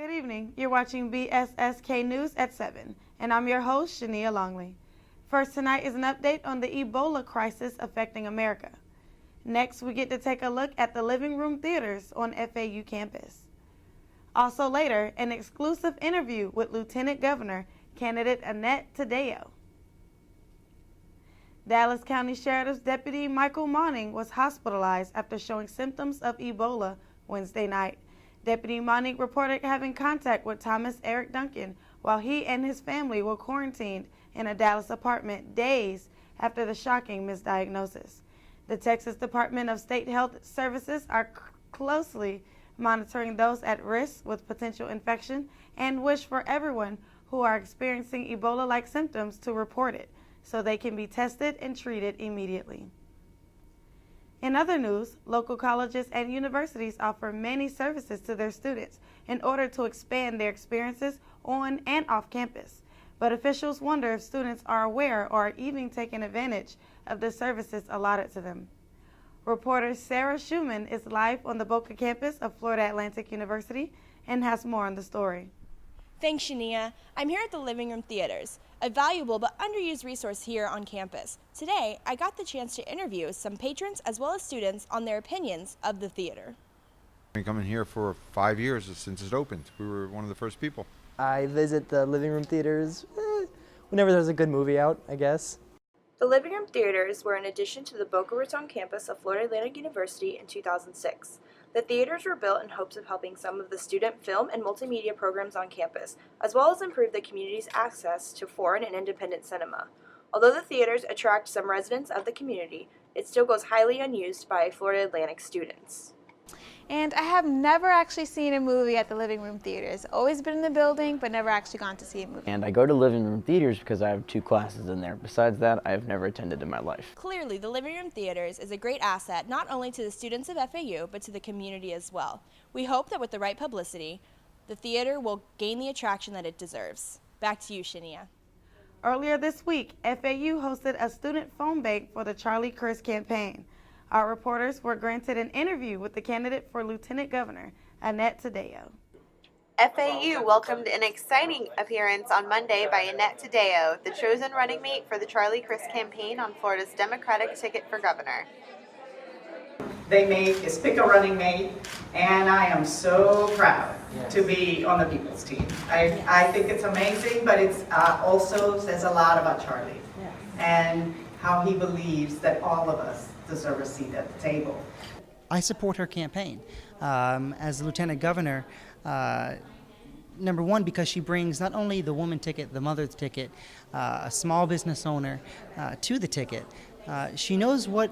Good evening. You're watching BSSK News at 7, and I'm your host, Shanea Longley. First tonight is an update on the Ebola crisis affecting America. Next, we get to take a look at the living room theaters on FAU campus. Also later, an exclusive interview with Lieutenant Governor candidate Annette Taddeo. Dallas County Sheriff's Deputy Michael Monning was hospitalized after showing symptoms of Ebola Wednesday night. Deputy Monning reported having contact with Thomas Eric Duncan while he and his family were quarantined in a Dallas apartment days after the shocking misdiagnosis. The Texas Department of State Health Services are closely monitoring those at risk with potential infection and wish for everyone who are experiencing Ebola-like symptoms to report it so they can be tested and treated immediately. In other news, local colleges and universities offer many services to their students in order to expand their experiences on and off campus. But officials wonder if students are aware or are even taking advantage of the services allotted to them. Reporter Sarah Shuman is live on the Boca campus of Florida Atlantic University and has more on the story. Thanks, Shanea. I'm here at the Living Room Theaters, a valuable but underused resource here on campus. Today, I got the chance to interview some patrons as well as students on their opinions of the theater. I've been coming here for 5 years since it opened. We were one of the first people. I visit the Living Room Theaters whenever there's a good movie out, I guess. The Living Room Theaters were an addition to the Boca Raton campus of Florida Atlantic University in 2006. The theaters were built in hopes of helping some of the student film and multimedia programs on campus, as well as improve the community's access to foreign and independent cinema. Although the theaters attract some residents of the community, it still goes highly unused by Florida Atlantic students. And I have never actually seen a movie at the Living Room Theaters. Always been in the building, but never actually gone to see a movie. And I go to Living Room Theaters because I have 2 classes in there. Besides that, I have never attended in my life. Clearly, the Living Room Theaters is a great asset not only to the students of FAU, but to the community as well. We hope that with the right publicity, the theater will gain the attraction that it deserves. Back to you, Shanea. Earlier this week, FAU hosted a student phone bank for the Charlie Crist campaign. Our reporters were granted an interview with the candidate for Lieutenant Governor, Annette Taddeo. FAU welcomed an exciting appearance on Monday by Annette Taddeo, the chosen running mate for the Charlie Crist campaign on Florida's Democratic ticket for governor. They made is pick a running mate, and I am so proud to be on the People's team. I think it's amazing, but it also says a lot about Charlie and how he believes that all of us deserve a seat at the table. I support her campaign as Lieutenant Governor. Number one, because she brings not only the woman ticket, the mother ticket, a small business owner to the ticket. She knows what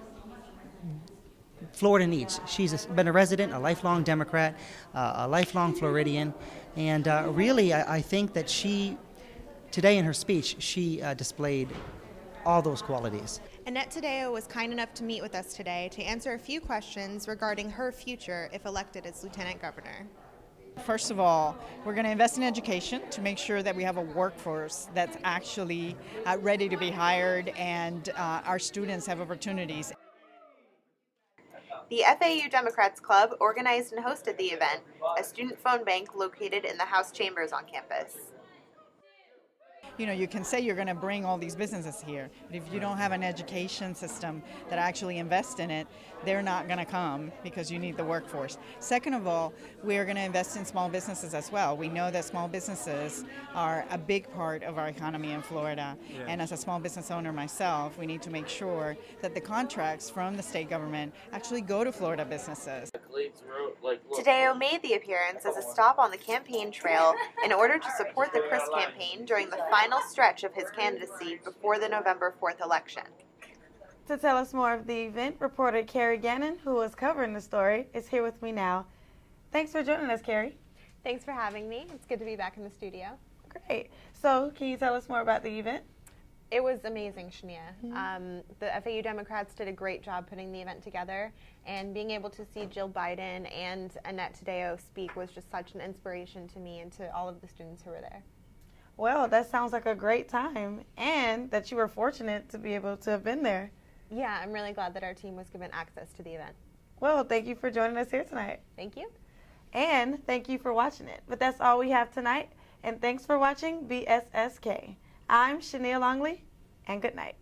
Florida needs. She's been a resident, a lifelong Democrat, a lifelong Floridian, and really I think that today in her speech, she displayed all those qualities. Annette Taddeo was kind enough to meet with us today to answer a few questions regarding her future if elected as Lieutenant Governor. First of all, we're going to invest in education to make sure that we have a workforce that's actually ready to be hired and our students have opportunities. The FAU Democrats Club organized and hosted the event, a student phone bank located in the House chambers on campus. You know, you can say you're going to bring all these businesses here, but if you don't have an education system that actually invests in it, they're not going to come because you need the workforce. Second of all, we are going to invest in small businesses as well. We know that small businesses are a big part of our economy in Florida. Yeah. And as a small business owner myself, we need to make sure that the contracts from the state government actually go to Florida businesses. Taddeo made the appearance as a stop on the campaign trail in order to support the Crist campaign during the final stretch of his candidacy before the November 4th election. To tell us more of the event, reporter Keri Gannon, who was covering the story, is here with me now. Thanks for joining us, Keri. Thanks for having me. It's good to be back in the studio. Great. So, can you tell us more about the event? It was amazing, Shanea. The FAU Democrats did a great job putting the event together, and being able to see Jill Biden and Annette Taddeo speak was just such an inspiration to me and to all of the students who were there. Well, that sounds like a great time, and that you were fortunate to be able to have been there. Yeah, I'm really glad that our team was given access to the event. Well, thank you for joining us here tonight. Thank you. And thank you for watching it. But that's all we have tonight. And thanks for watching BSSK. I'm Shanea Longley, and good night.